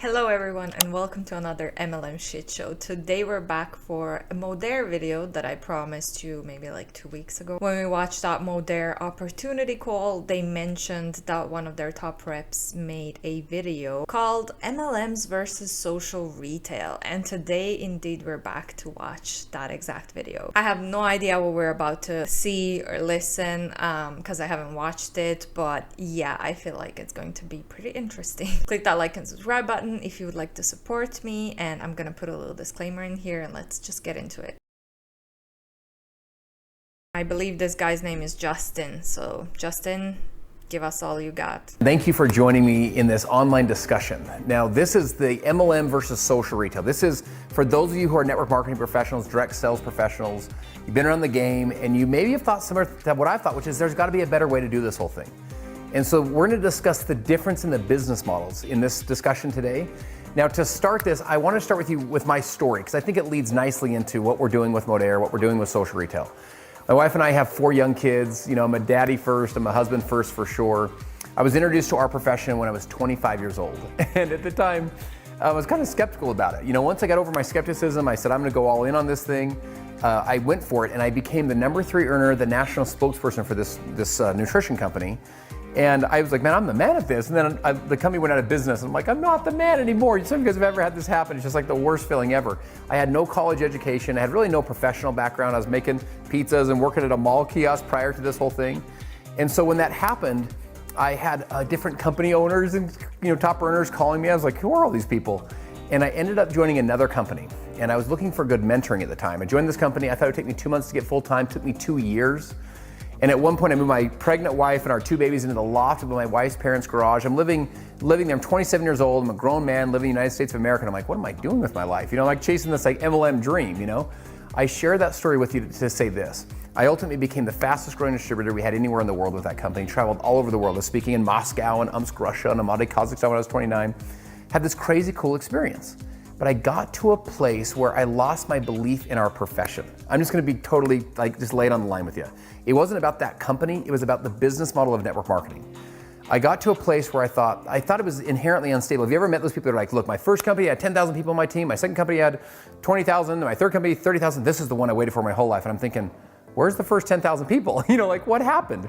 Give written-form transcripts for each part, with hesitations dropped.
Hello everyone and welcome to another MLM shit show. Today we're back for a Modere video that I promised you maybe like 2 weeks ago. When we watched that Modere opportunity call, they mentioned that one of their top reps made a video called MLMs versus social retail. And today indeed we're back to watch that exact video. I have no idea what we're about to see or listen because I haven't watched it, but yeah, I feel like it's going to be pretty interesting. Click that like and subscribe button if you would like to support me, and I'm gonna put a little disclaimer in here and let's just get into it. I believe this guy's name is Justin, so Justin, give us all you got. Thank you for joining me in this online discussion. Now, this is the MLM versus social retail. This is for those of you who are network marketing professionals, direct sales professionals. You've been around the game and you maybe have thought similar to what I've thought, which is there's got to be a better way to do this whole thing. And so we're going to discuss the difference in the business models in this discussion today. Now, to start this, I want to start with you with my story because I think it leads nicely into what we're doing with Modere, what we're doing with social retail. My wife and I have 4 young kids. You know, I'm a daddy first, I'm a husband first for sure. I was introduced to our profession when I was 25 years old. And at the time, I was kind of skeptical about it. You know, once I got over my skepticism, I said, I'm going to go all in on this thing. I went for it and I became the #3 earner, the national spokesperson for this nutrition company. And I was like, man, I'm the man at this. And then the company went out of business. And I'm like, I'm not the man anymore. Some of you guys have ever had this happen. It's just like the worst feeling ever. I had no college education. I had really no professional background. I was making pizzas and working at a mall kiosk prior to this whole thing. And so when that happened, I had different company owners and top earners calling me. I was like, who are all these people? And I ended up joining another company. And I was looking for good mentoring at the time. I joined this company. I thought it would take me 2 months to get full time. It took me 2 years. And at one point I moved my pregnant wife and our 2 babies into the loft of my wife's parents' garage. I'm living there. I'm 27 years old. I'm a grown man living in the United States of America. And I'm like, what am I doing with my life? I'm like chasing this like MLM dream, I share that story with you to say this. I ultimately became the fastest growing distributor we had anywhere in the world with that company. Traveled all over the world. I was speaking in Moscow and Omsk, Russia, and Almaty, Kazakhstan when I was 29. Had this crazy cool experience. But I got to a place where I lost my belief in our profession. I'm just gonna be totally just lay it on the line with you. It wasn't about that company, it was about the business model of network marketing. I got to a place where I thought it was inherently unstable. Have you ever met those people that are like, look, my first company had 10,000 people on my team, my second company had 20,000, my third company 30,000, this is the one I waited for my whole life. And I'm thinking, where's the first 10,000 people? What happened?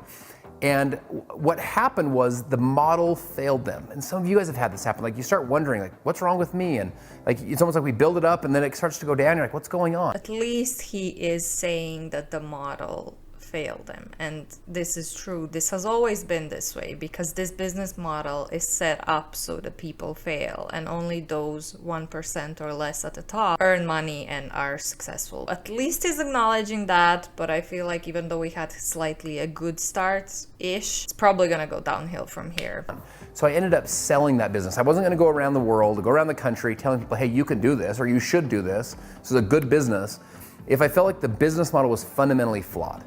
And what happened was the model failed them. And some of you guys have had this happen. Like you start wondering, like, what's wrong with me? And like it's almost like we build it up and then it starts to go down. You're like, what's going on? At least he is saying that the model failed them, and this is true. This has always been this way because this business model is set up so that people fail and only those 1% or less at the top earn money and are successful. At least he's acknowledging that, but I feel like even though we had slightly a good start-ish, it's probably gonna go downhill from here. So I ended up selling that business. I wasn't gonna go around the world, go around the country telling people, hey, you can do this or you should do this. This is a good business. If I felt like the business model was fundamentally flawed.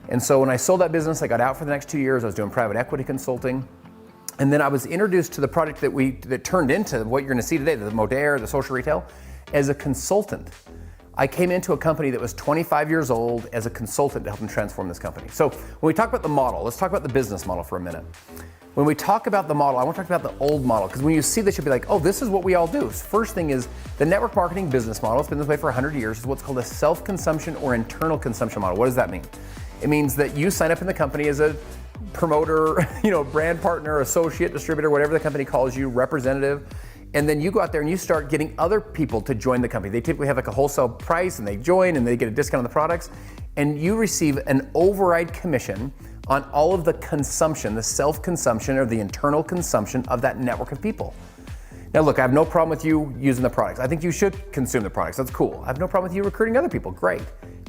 And so when I sold that business, I got out for the next 2 years. I was doing private equity consulting. And then I was introduced to the product that turned into what you're gonna see today, the Modere, the social retail, as a consultant. I came into a company that was 25 years old as a consultant to help them transform this company. So when we talk about the model, let's talk about the business model for a minute. When we talk about the model, I want to talk about the old model, because when you see this, you'll be like, oh, this is what we all do. First thing is the network marketing business model, it's been this way for 100 years, is what's called a self-consumption or internal consumption model. What does that mean? It means that you sign up in the company as a promoter, brand partner, associate, distributor, whatever the company calls you, representative, and then you go out there and you start getting other people to join the company. They typically have like a wholesale price and they join and they get a discount on the products, and you receive an override commission on all of the consumption, the self-consumption or the internal consumption of that network of people. Now look, I have no problem with you using the products. I think you should consume the products, that's cool. I have no problem with you recruiting other people, great.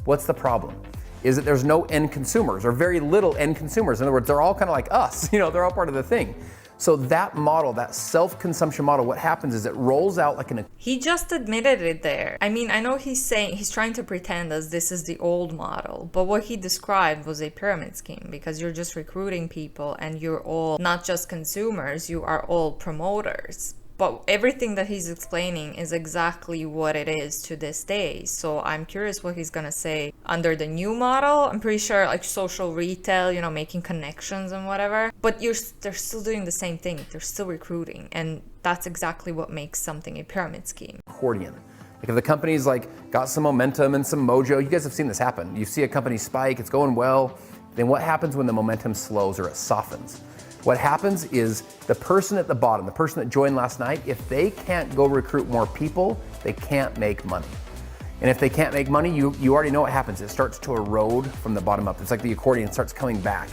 What's the problem? Is that there's no end consumers or very little end consumers. In other words, they're all kind of like us, they're all part of the thing. So that model, that self-consumption model, what happens is it rolls out like an... He just admitted it there. I mean, I know he's trying to pretend as this is the old model, but what he described was a pyramid scheme because you're just recruiting people and you're all not just consumers, you are all promoters. But everything that he's explaining is exactly what it is to this day. So I'm curious what he's gonna say under the new model. I'm pretty sure like social retail, making connections and whatever. But they're still doing the same thing. They're still recruiting. And that's exactly what makes something a pyramid scheme. Accordion. Like if the company's like got some momentum and some mojo, you guys have seen this happen. You see a company spike, it's going well, then what happens when the momentum slows or it softens? What happens is the person at the bottom, the person that joined last night, if they can't go recruit more people, they can't make money. And if they can't make money, you already know what happens. It starts to erode from the bottom up. It's like the accordion starts coming back.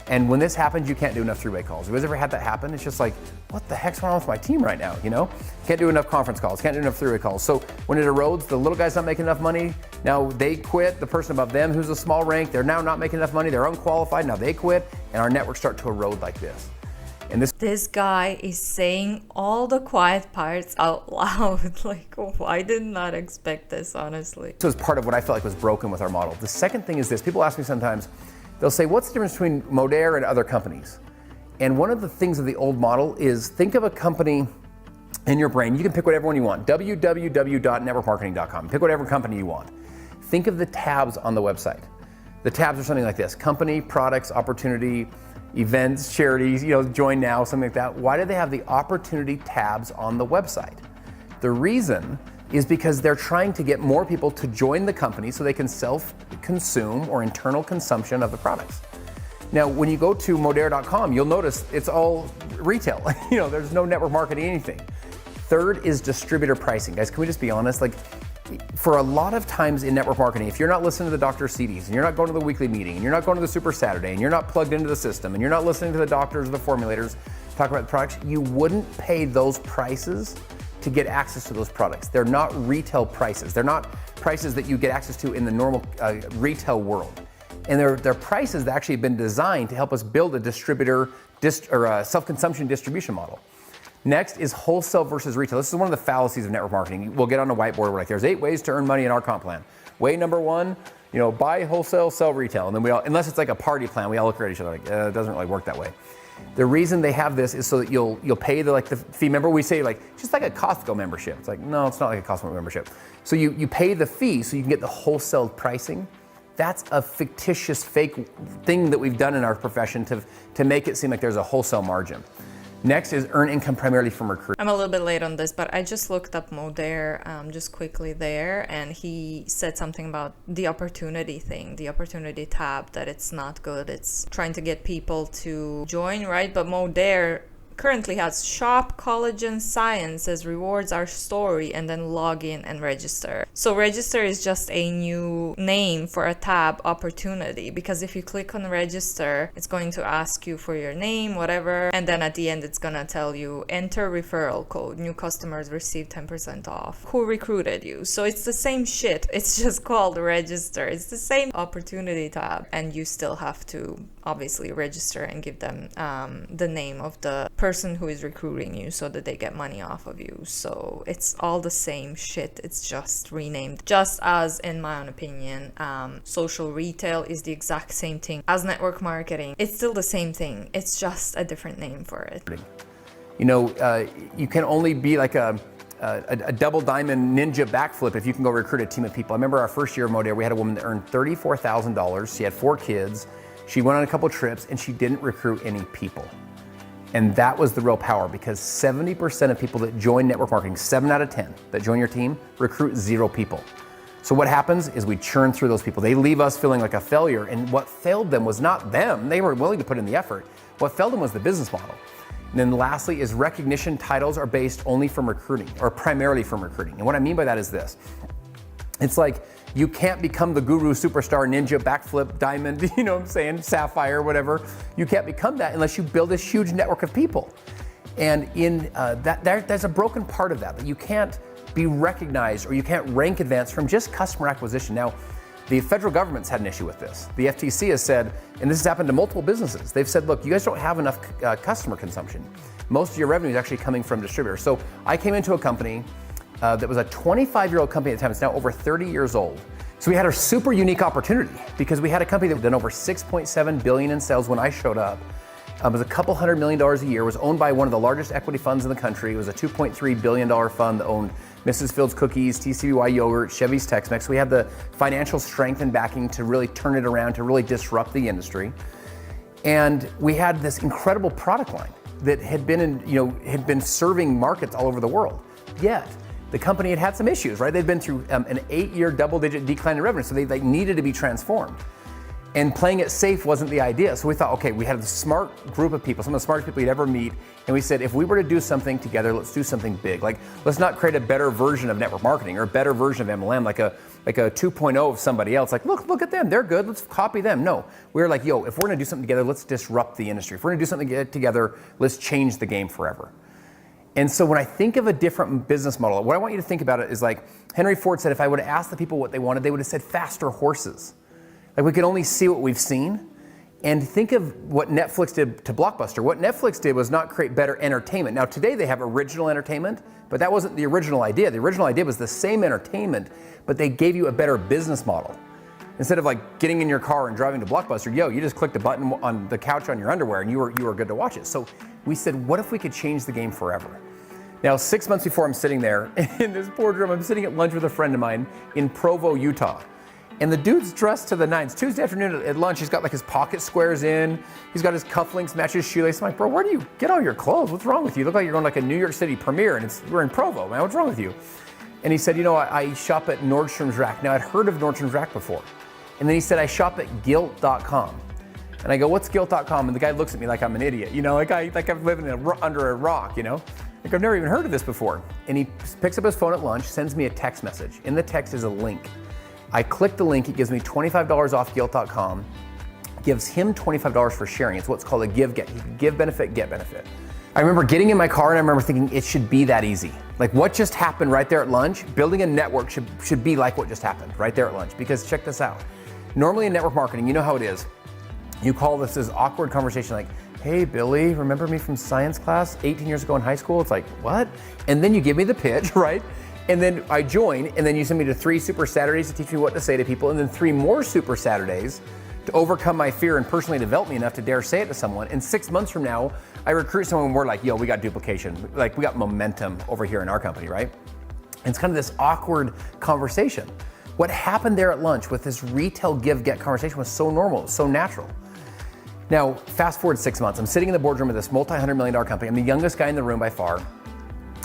And when this happens, you can't do enough three-way calls. Have you guys ever had that happen? It's just like, what the heck's going on with my team right now, you know? Can't do enough conference calls, can't do enough three-way calls. So when it erodes, the little guy's not making enough money. Now they quit, the person above them who's a small rank, they're now not making enough money, they're unqualified, now they quit, and our networks start to erode like this. And this guy is saying all the quiet parts out loud. Like, I did not expect this, honestly. This was part of what I felt like was broken with our model. The second thing is this, people ask me sometimes, they'll say, what's the difference between Modere and other companies? And one of the things of the old model is think of a company in your brain. You can pick whatever one you want, www.networkmarketing.com. Pick whatever company you want. Think of the tabs on the website. The tabs are something like this: company, products, opportunity, events, charities, join now, something like that. Why do they have the opportunity tabs on the website? The reason is because they're trying to get more people to join the company so they can self-consume or internal consumption of the products. Now, when you go to modere.com, you'll notice it's all retail. There's no network marketing, anything. Third is distributor pricing. Guys, can we just be honest? Like, for a lot of times in network marketing, if you're not listening to the doctor's CDs, and you're not going to the weekly meeting, and you're not going to the Super Saturday, and you're not plugged into the system, and you're not listening to the doctors or the formulators talk about the products, you wouldn't pay those prices to get access to those products. They're not retail prices. They're not prices that you get access to in the normal retail world. And they're prices that actually have been designed to help us build a distributor or a self-consumption distribution model. Next is wholesale versus retail. This is one of the fallacies of network marketing. We'll get on a whiteboard, we're like, there's 8 ways to earn money in our comp plan. Way number 1, buy wholesale, sell retail. And then we all, unless it's like a party plan, we all look at each other like, it doesn't really work that way. The reason they have this is so that you'll pay the fee. Remember, we say just like a Costco membership. It's like, no, it's not like a Costco membership. So you pay the fee so you can get the wholesale pricing. That's a fictitious fake thing that we've done in our profession to make it seem like there's a wholesale margin. Next is earn income primarily from recruiting. I'm a little bit late on this, but I just looked up Modere just quickly there, and he said something about the opportunity thing, the opportunity tab, that it's not good. It's trying to get people to join, right? But Modere currently has shop, collagen, science as rewards our story, and then log in and register. So register is just a new name for a tab, opportunity, because if you click on register, it's going to ask you for your name, whatever, and then at the end it's gonna tell you enter referral code, new customers receive 10% off, who recruited you. So it's the same shit, it's just called register. It's the same opportunity tab, and you still have to obviously register and give them the name of the person who is recruiting you so that they get money off of you. So it's all the same shit, it's just renamed. Just as, in my own opinion, social retail is the exact same thing as network marketing. It's still the same thing, it's just a different name for it. You can only be like a double diamond ninja backflip if you can go recruit a team of people. I remember our first year of Modere, we had a woman that earned $34,000. She had 4 kids. She went on a couple trips and she didn't recruit any people. And that was the real power, because 70% of people that join network marketing, 7 out of 10 that join your team, recruit 0 people. So what happens is we churn through those people. They leave us feeling like a failure, and what failed them was not them. They were willing to put in the effort. What failed them was the business model. And then lastly is recognition titles are based only from recruiting, or primarily from recruiting. And what I mean by that is this. It's like, you can't become the guru, superstar, ninja, backflip, diamond, sapphire, whatever. You can't become that unless you build this huge network of people. And in there's a broken part of that you can't be recognized or you can't rank advance from just customer acquisition. Now, the federal government's had an issue with this. The FTC has said, and this has happened to multiple businesses, they've said, look, you guys don't have enough customer consumption. Most of your revenue is actually coming from distributors. So I came into a company that was a 25-year-old company at the time. It's now over 30 years old. So we had a super unique opportunity because we had a company that had done over $6.7 billion in sales when I showed up. It was a couple $100 million a year, was owned by one of the largest equity funds in the country. It was a $2.3 billion fund that owned Mrs. Fields Cookies, TCBY Yogurt, Chevy's Tex-Mex. We had the financial strength and backing to really turn it around, to really disrupt the industry. And we had this incredible product line. that had been had been serving markets all over the world. Yet the company had some issues, right? They'd been through an 8-year double-digit decline in revenue, so they needed to be transformed. And playing it safe wasn't the idea. So we thought, okay, we had a smart group of people, some of the smartest people you'd ever meet, and we said, if we were to do something together, let's do something big. Like, let's not create a better version of network marketing or a better version of MLM, like a 2.0 of somebody else. Like, look at them, they're good, let's copy them. No, we were like, yo, if we're gonna do something together, let's disrupt the industry. If we're gonna do something together, let's change the game forever. And so when I think of a different business model, what I want you to think about it is like Henry Ford said, if I would have asked the people what they wanted, they would have said faster horses. Like, we could only see what we've seen. And think of what Netflix did to Blockbuster. What Netflix did was not create better entertainment. Now today they have original entertainment, but that wasn't the original idea. The original idea was the same entertainment, but they gave you a better business model. Instead of like getting in your car and driving to Blockbuster, you just clicked a button on the couch on your underwear and you were good to watch it. So we said, what if we could change the game forever? Now, 6 months before I'm sitting there in this boardroom, I'm sitting at lunch with a friend of mine in Provo, Utah. And the dude's dressed to the nines. Tuesday afternoon at lunch, he's got like his pocket squares in. He's got his cufflinks, match his shoelace. I'm like, bro, where do you get all your clothes? What's wrong with you? You look like you're going like a New York City premiere and we're in Provo, man. What's wrong with you? And he said, I shop at Nordstrom's Rack. Now, I'd heard of Nordstrom's Rack before. And then he said, I shop at Gilt.com. And I go, what's Gilt.com? And the guy looks at me like I'm an idiot, like I'm living under a rock, Like, I've never even heard of this before. And he picks up his phone at lunch, sends me a text message. In the text is a link. I click the link, it gives me $25 off Gilt.com, gives him $25 for sharing. It's what's called a give benefit, get benefit. I remember getting in my car and I remember thinking it should be that easy. Like, what just happened right there at lunch, building a network should be like what just happened right there at lunch. Because check this out. Normally in network marketing, you know how it is. You call this awkward conversation like, hey Billy, remember me from science class 18 years ago in high school? It's like, what? And then you give me the pitch, right? And then I join, and then you send me to 3 Super Saturdays to teach me what to say to people, and then 3 more Super Saturdays to overcome my fear and personally develop me enough to dare say it to someone. And 6 months from now, I recruit someone and we're like, yo, we got duplication. Like, we got momentum over here in our company, right? And it's kind of this awkward conversation. What happened there at lunch with this retail give-get conversation was so normal, so natural. Now, fast forward 6 months, I'm sitting in the boardroom of this multi-$100 million company. I'm the youngest guy in the room by far.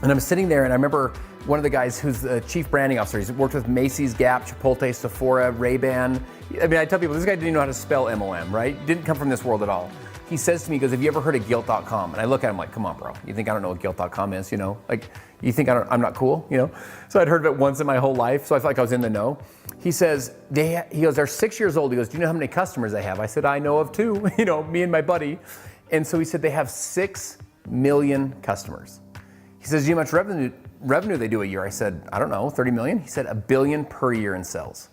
And I'm sitting there and I remember one of the guys who's the chief branding officer. He's worked with Macy's, Gap, Chipotle, Sephora, Ray-Ban. I mean, I tell people, this guy didn't even know how to spell MLM, right? Didn't come from this world at all. He says to me, he goes, have you ever heard of Gilt.com? And I look at him like, come on, bro. You think I don't know what Gilt.com is, Like, you think I'm not cool, So I'd heard of it once in my whole life, so I felt like I was in the know. He says, he goes, they're 6 years old. He goes, do you know how many customers they have? I said, I know of 2, me and my buddy. And so he said, they have 6 million customers. He says, do you know how much revenue they do a year? I said, I don't know, 30 million? He said, $1 billion per year in sales.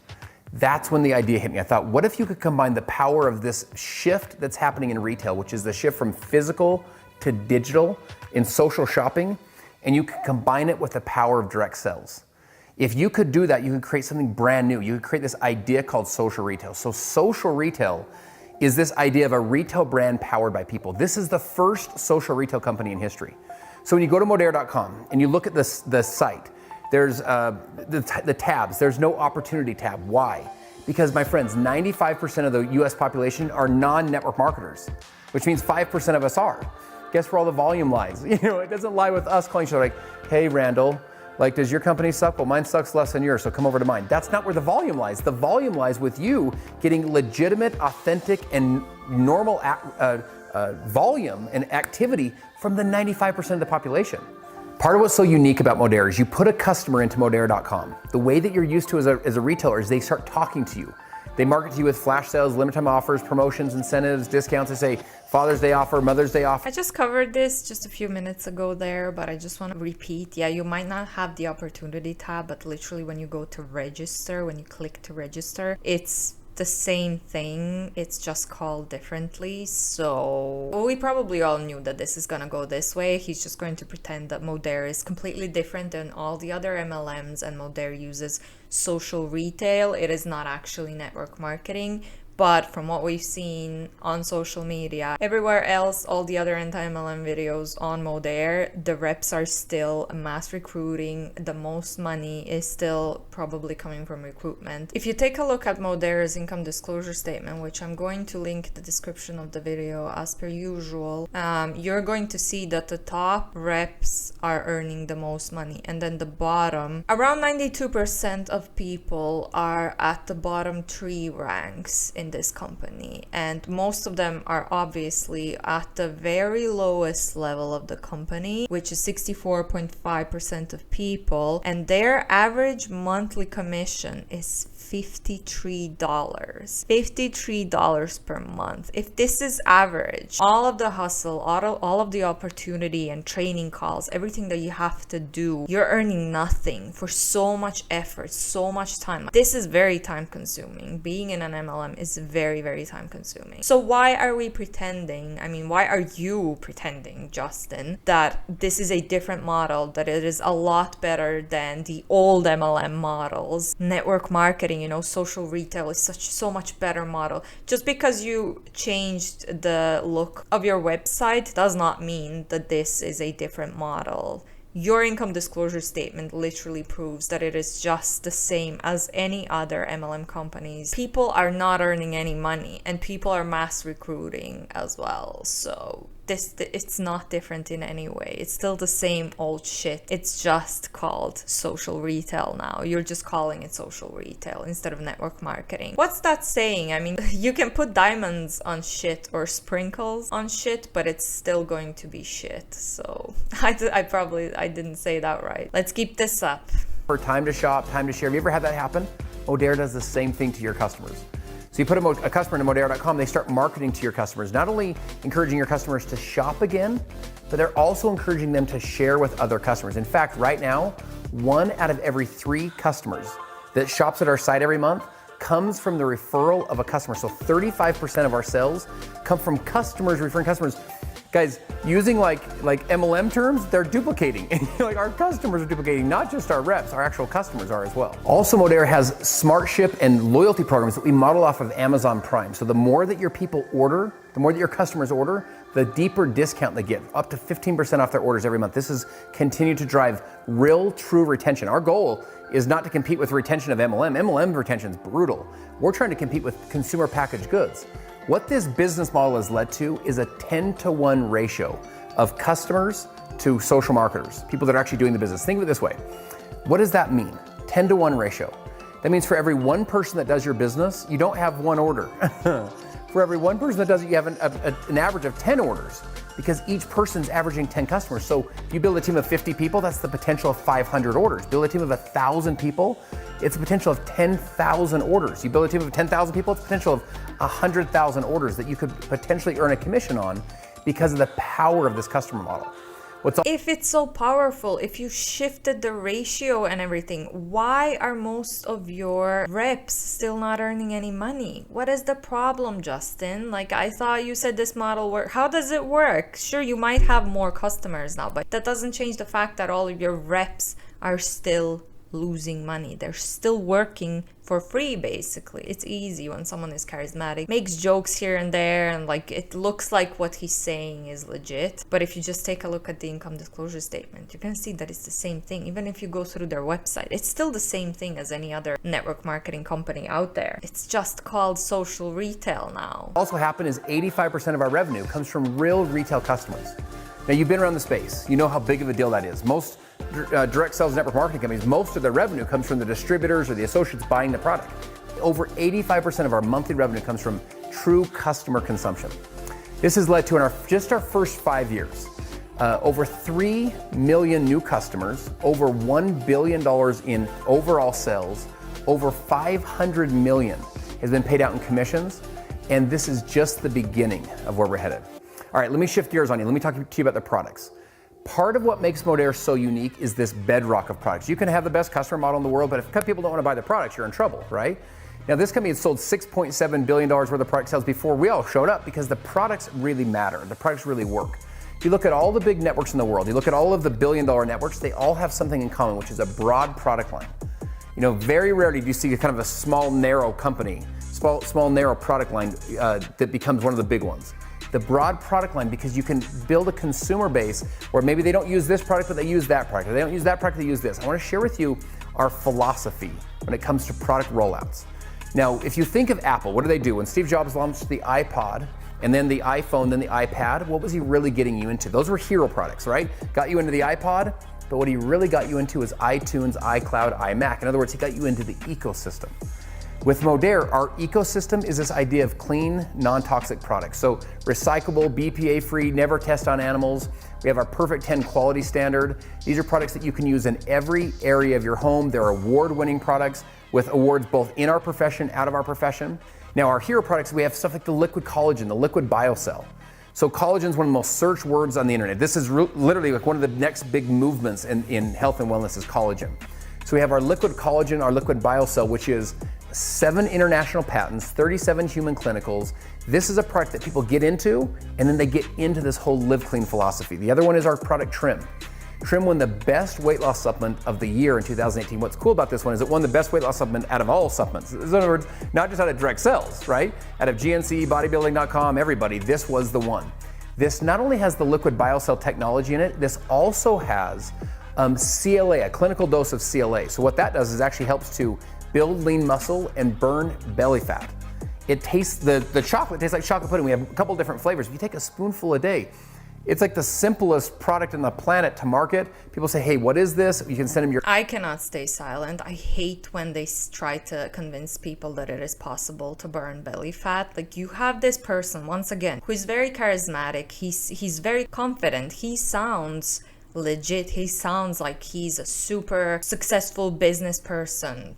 That's when the idea hit me. I thought, what if you could combine the power of this shift that's happening in retail, which is the shift from physical to digital in social shopping, and you could combine it with the power of direct sales. If you could do that, you could create something brand new. You could create this idea called social retail. So social retail is this idea of a retail brand powered by people. This is the first social retail company in history. So when you go to Modere.com and you look at the site, there's the tabs. There's no opportunity tab. Why? Because, my friends, 95% of the US population are non-network marketers, which means 5% of us are. Guess where all the volume lies? It doesn't lie with us calling each other like, hey, Randall, like, does your company suck? Well, mine sucks less than yours, so come over to mine. That's not where the volume lies. The volume lies with you getting legitimate, authentic, and normal volume and activity from the 95% of the population. Part of what's so unique about Modere is you put a customer into Modere.com. The way that you're used to as a retailer is they start talking to you. They market to you with flash sales, limited time offers, promotions, incentives, discounts. They say Father's Day offer, Mother's Day offer. I just covered this just a few minutes ago there, but I just want to repeat. Yeah, you might not have the opportunity tab, but literally when you go to register, when you click to register, it's the same thing, it's just called differently. So we probably all knew that this is gonna go this way. He's just going to pretend that Modere is completely different than all the other MLMs, and Modere uses social retail. It is not actually network marketing, But from what we've seen on social media, everywhere else, all the other anti-MLM videos on Modere, the reps are still mass recruiting. The most money is still probably coming from recruitment. If you take a look at Modere's income disclosure statement, which I'm going to link in the description of the video as per usual, you're going to see that the top reps are earning the most money, and then the bottom, around 92% of people are at the bottom 3 ranks in this company, and most of them are obviously at the very lowest level of the company, which is 64.5% of people, and their average monthly commission is $53 per month. If this is average, all of the hustle, all of the opportunity and training calls, everything that you have to do, you're earning nothing for so much effort, so much time. This is very time consuming. Being in an MLM is very, very time consuming. So why are we pretending, why are you pretending, Justin, that this is a different model, that it is a lot better than the old MLM models? Network marketing, social retail is so much better model. Just because you changed the look of your website does not mean that this is a different model. Your income disclosure statement literally proves that it is just the same as any other MLM companies. People are not earning any money, and people are mass recruiting as well. So it's not different in any way. It's still the same old shit. It's just called social retail now. You're just calling it social retail instead of network marketing. What's that saying? You can put diamonds on shit or sprinkles on shit, but it's still going to be shit. So I didn't say that right. Let's keep this up. For time to shop, time to share. Have you ever had that happen? Modere does the same thing to your customers. So you put a customer into Modere.com, they start marketing to your customers, not only encouraging your customers to shop again, but they're also encouraging them to share with other customers. In fact, right now, 1 out of every 3 customers that shops at our site every month comes from the referral of a customer. So 35% of our sales come from customers referring customers. Guys, using like MLM terms, they're duplicating. Our customers are duplicating, not just our reps, our actual customers are as well. Also, Modere has smart ship and loyalty programs that we model off of Amazon Prime. So the more that your people order, the more that your customers order, the deeper discount they get, up to 15% off their orders every month. This is continued to drive real, true retention. Our goal is not to compete with retention of MLM. MLM retention is brutal. We're trying to compete with consumer packaged goods. What this business model has led to is a 10-to-1 ratio of customers to social marketers, people that are actually doing the business. Think of it this way. What does that mean? 10-to-1 ratio. That means for every 1 person that does your business, you don't have 1 order. For every 1 person that does it, you have an average of 10 orders, because each person's averaging 10 customers. So if you build a team of 50 people, that's the potential of 500 orders. Build a team of 1,000 people, it's a potential of 10,000 orders. You build a team of 10,000 people, it's a potential of 100,000 orders that you could potentially earn a commission on because of the power of this customer model. If it's so powerful, if you shifted the ratio and everything, why are most of your reps still not earning any money? What is the problem, Justin? I thought you said this model work. How does it work? Sure, you might have more customers now, but that doesn't change the fact that all of your reps are still losing money. They're still working for free, basically. It's easy when someone is charismatic, makes jokes here and there, and it looks like what he's saying is legit. But if you just take a look at the income disclosure statement, you can see that it's the same thing. Even if you go through their website, it's still the same thing as any other network marketing company out there. It's just called social retail now. Also happened is 85% of our revenue comes from real retail customers. Now, you've been around the space. You know how big of a deal that is. Most direct sales network marketing companies, most of their revenue comes from the distributors or the associates buying the product. Over 85% of our monthly revenue comes from true customer consumption. This has led to, in just our first 5 years, over 3 million new customers, over $1 billion in overall sales, over 500 million has been paid out in commissions, and this is just the beginning of where we're headed. All right, let me shift gears on you. Let me talk to you about the products. Part of what makes Modere so unique is this bedrock of products. You can have the best customer model in the world, but if people don't want to buy the products, you're in trouble, right? Now, this company had sold $6.7 billion worth of product sales before we all showed up, because the products really matter. The products really work. If you look at all the big networks in the world, you look at all of the billion-dollar networks, they all have something in common, which is a broad product line. Very rarely do you see kind of a small, narrow company small narrow product line that becomes one of the big ones. The broad product line, because you can build a consumer base where maybe they don't use this product, but they use that product. Or they don't use that product, they use this. I want to share with you our philosophy when it comes to product rollouts. Now, if you think of Apple, what do they do? When Steve Jobs launched the iPod, and then the iPhone, then the iPad, what was he really getting you into? Those were hero products, right? Got you into the iPod, but what he really got you into is iTunes, iCloud, iMac. In other words, he got you into the ecosystem. With Modere, our ecosystem is this idea of clean, non-toxic products. So recyclable, BPA-free, never test on animals. We have our Perfect 10 quality standard. These are products that you can use in every area of your home. They're award-winning products with awards both in our profession, out of our profession. Now, our hero products, we have stuff like the liquid collagen, the liquid biocell. So collagen is one of the most searched words on the internet. This is literally like one of the next big movements in health and wellness is collagen. So we have our liquid collagen, our liquid biocell, which is 7 international patents, 37 human clinicals. This is a product that people get into, and then they get into this whole live clean philosophy. The other one is our product Trim. Trim won the best weight loss supplement of the year in 2018. What's cool about this one is it won the best weight loss supplement out of all supplements. In other words, not just out of direct sales, right? Out of GNC, bodybuilding.com, everybody, this was the one. This not only has the liquid biocell technology in it, this also has CLA, a clinical dose of CLA. So what that does is actually helps to build lean muscle and burn belly fat. It tastes, the chocolate tastes like chocolate pudding. We have a couple different flavors. If you take a spoonful a day, it's like the simplest product on the planet to market. People say, hey, what is this? You can send them your... I cannot stay silent. I hate when they try to convince people that it is possible to burn belly fat. Like, you have this person, once again, who is very charismatic. He's very confident. He sounds legit. He sounds like he's a super successful business person.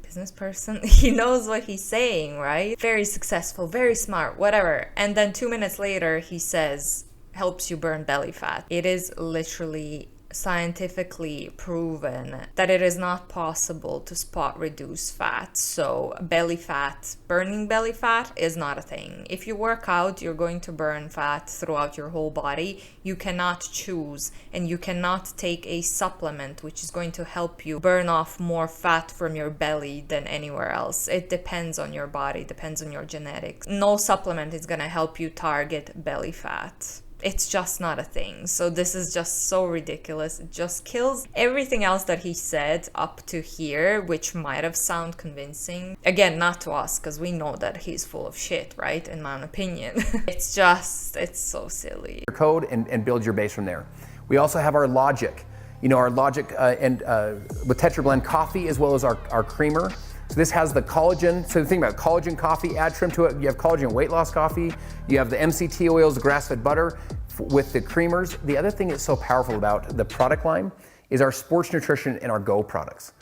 He knows what he's saying, right? Very successful, very smart, whatever. And then 2 minutes later, he says, helps you burn belly fat. It is literally scientifically proven that it is not possible to spot reduce fat. So belly fat, burning belly fat is not a thing. If you work out, you're going to burn fat throughout your whole body. You cannot choose, and you cannot take a supplement which is going to help you burn off more fat from your belly than anywhere else. It depends on your body, depends on your genetics. No supplement is going to help you target belly fat. It's just not a thing. So this is just so ridiculous. It just kills everything else that he said up to here, which might have sounded convincing. Again, not to us, because we know that he's full of shit, right? In my opinion. It's so silly. Your code and build your base from there. We also have our Logic. You know, our Logic with Tetra Blend coffee, as well as our creamer. So this has the collagen. So the thing about collagen coffee, add Trim to it. You have collagen weight loss coffee. You have the MCT oils, the grass-fed butter with the creamers. The other thing that's so powerful about the product line is our sports nutrition and our Go products.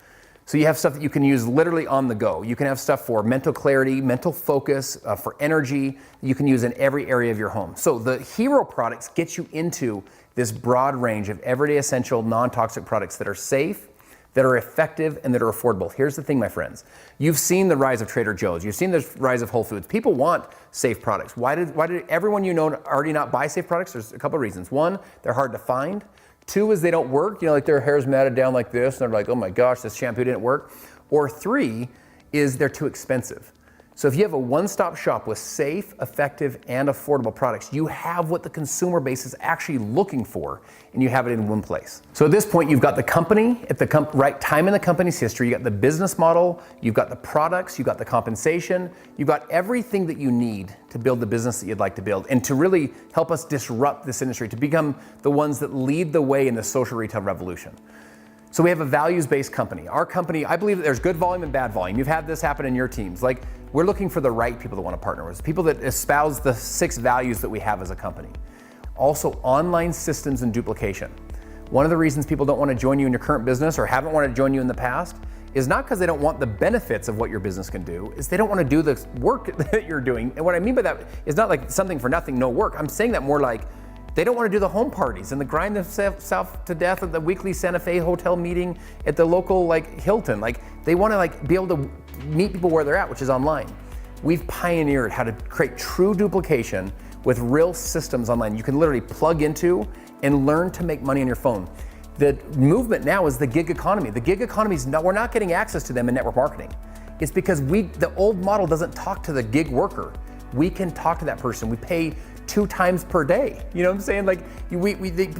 So you have stuff that you can use literally on the go. You can have stuff for mental clarity, mental focus, for energy. You can use in every area of your home. So the hero products get you into this broad range of everyday essential non-toxic products that are safe, that are effective, and that are affordable. Here's the thing, my friends. You've seen the rise of Trader Joe's. You've seen the rise of Whole Foods. People want safe products. Why did everyone you know already not buy safe products? There's a couple of reasons. One, they're hard to find. Two is they don't work. You know, like their hair's matted down like this, and they're like, oh my gosh, this shampoo didn't work. Or three is they're too expensive. So if you have a one-stop shop with safe, effective, and affordable products, you have what the consumer base is actually looking for, and you have it in one place. So at this point, you've got the company at the right time in the company's history. You got the business model, you've got the products, you've got the compensation, you've got everything that you need to build the business that you'd like to build, and to really help us disrupt this industry, to become the ones that lead the way in the social retail revolution. So we have a values-based company. Our company, I believe that there's good volume and bad volume. You've had this happen in your teams. Like, we're looking for the right people that want to partner with us, people that espouse the 6 values that we have as a company. Also, online systems and duplication. One of the reasons people don't want to join you in your current business or haven't wanted to join you in the past is not because they don't want the benefits of what your business can do, is they don't want to do the work that you're doing. And what I mean by that is not like something for nothing, no work. I'm saying that more like they don't want to do the home parties and the grind themselves to death at the weekly Santa Fe hotel meeting at the local Hilton. They want to be able to meet people where they're at, which is online. We've pioneered how to create true duplication with real systems online. You can literally plug into and learn to make money on your phone. The movement now is the gig economy. The gig economy we're not getting access to them in network marketing. It's because the old model doesn't talk to the gig worker. We can talk to that person. We pay 2 times per day. You know what I'm saying? Like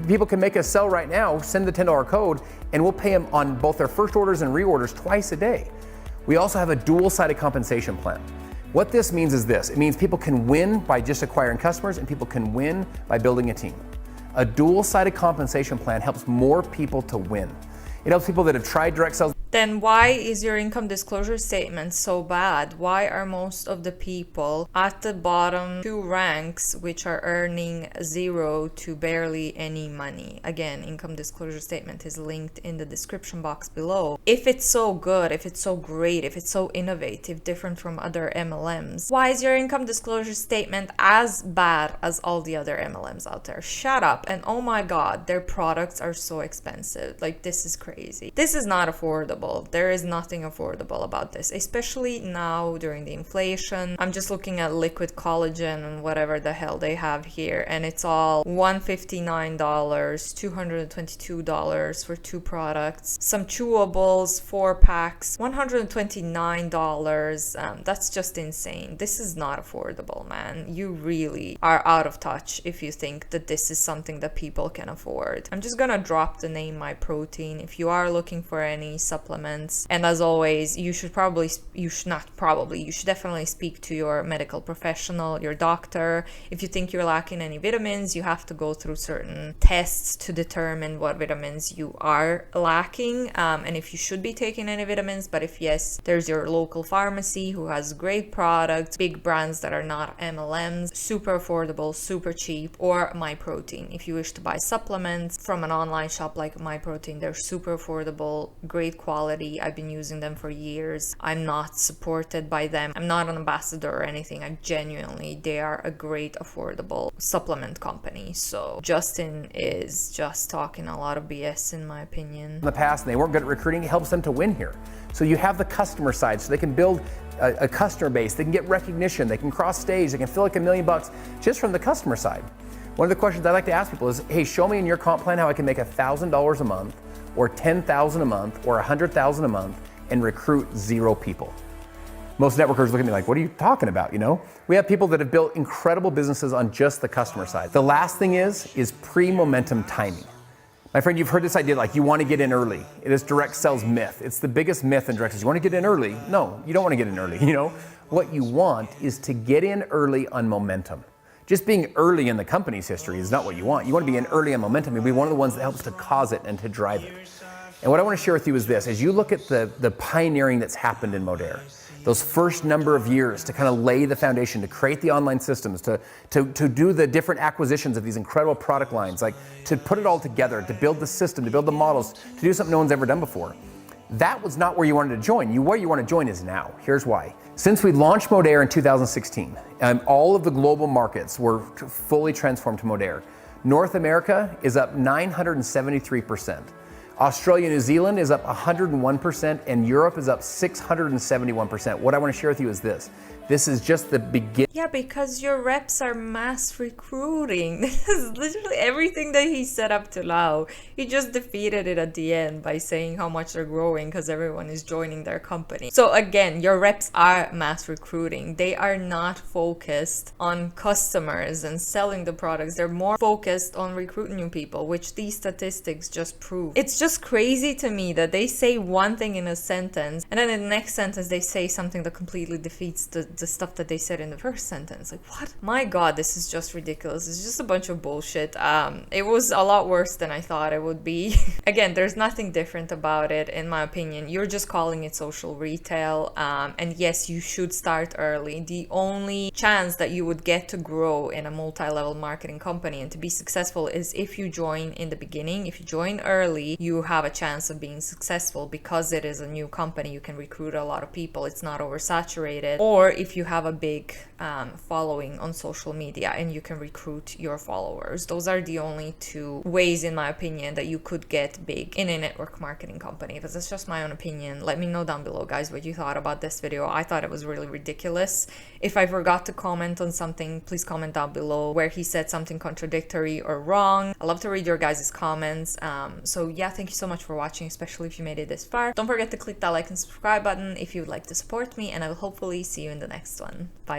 people can make a sell right now, send the $10 code, and we'll pay them on both their first orders and reorders twice a day. We also have a dual-sided compensation plan. What this means is this. It means people can win by just acquiring customers and people can win by building a team. A dual-sided compensation plan helps more people to win. It helps people that have tried direct sales. Then why is your income disclosure statement so bad? Why are most of the people at the bottom 2 ranks which are earning 0 to barely any money? Again, income disclosure statement is linked in the description box below. If it's so good, if it's so great, if it's so innovative, different from other MLMs, why is your income disclosure statement as bad as all the other MLMs out there? Shut up. And oh my God, their products are so expensive. Like, this is crazy. This is not affordable. There is nothing affordable about this, especially now during the inflation. I'm just looking at liquid collagen and whatever the hell they have here, and it's all $159, $222 for 2 products. Some chewables, 4 packs, $129. That's just insane. This is not affordable, man. You really are out of touch if you think that this is something that people can afford. I'm just gonna drop the name My Protein if you are looking for any supplements. And as always, you should definitely speak to your medical professional, your doctor. If you think you're lacking any vitamins, you have to go through certain tests to determine what vitamins you are lacking, and if you should be taking any vitamins. But if yes, there's your local pharmacy who has great products, big brands that are not MLMs, super affordable, super cheap, or My Protein. If you wish to buy supplements from an online shop like My Protein, they're super affordable, great quality. I've been using them for years. I'm not supported by them. I'm not an ambassador or anything. They are a great affordable supplement company. So Justin is just talking a lot of BS in my opinion. In the past, and they weren't good at recruiting, it helps them to win here. So you have the customer side, so they can build a customer base, they can get recognition, they can cross stage, they can feel like $1 million just from the customer side. One of the questions I like to ask people is, hey, show me in your comp plan how I can make $1,000 a month or $10,000 a month or $100,000 a month and recruit 0 people. Most networkers look at me like, what are you talking about, you know? We have people that have built incredible businesses on just the customer side. The last thing is pre-momentum timing. My friend, you've heard this idea like you want to get in early. It is direct sales myth. It's the biggest myth in direct sales. You want to get in early? No, you don't want to get in early, you know? What you want is to get in early on momentum. Just being early in the company's history is not what you want. You want to be in early on momentum and be one of the ones that helps to cause it and to drive it. And what I want to share with you is this. As you look at the pioneering that's happened in Modere, those first number of years to kind of lay the foundation, to create the online systems, to do the different acquisitions of these incredible product lines, like to put it all together, to build the system, to build the models, to do something no one's ever done before. That was not where you wanted to join. Where you want to join is now. Here's why. Since we launched Modere in 2016, all of the global markets were fully transformed to Modere. North America is up 973%. Australia, New Zealand is up 101%, and Europe is up 671%. What I want to share with you is this. This is just the beginning. Yeah, because your reps are mass recruiting. This is literally everything that he set up to now. He just defeated it at the end by saying how much they're growing because everyone is joining their company. So again, your reps are mass recruiting. They are not focused on customers and selling the products. They're more focused on recruiting new people, which these statistics just prove. It's just crazy to me that they say one thing in a sentence and then in the next sentence they say something that completely defeats the stuff that they said in the first sentence. Like, what? My God, this is just ridiculous. It's just a bunch of bullshit. It was a lot worse than I thought it would be. Again, there's nothing different about it, in my opinion. You're just calling it social retail. And yes, you should start early. The only chance that you would get to grow in a multi-level marketing company and to be successful is if you join in the beginning. If you join early, you have a chance of being successful because it is a new company. You can recruit a lot of people. It's not oversaturated. Or if if you have a big following on social media and you can recruit your followers. Those are the only two ways, in my opinion, that you could get big in a network marketing company. But that's just my own opinion. Let me know down below, guys, what you thought about this video. I thought it was really ridiculous. If I forgot to comment on something, please comment down below where he said something contradictory or wrong. I love to read your guys' comments. So yeah, thank you so much for watching, especially if you made it this far. Don't forget to click that like and subscribe button if you would like to support me, and I will hopefully see you in the next one. Bye.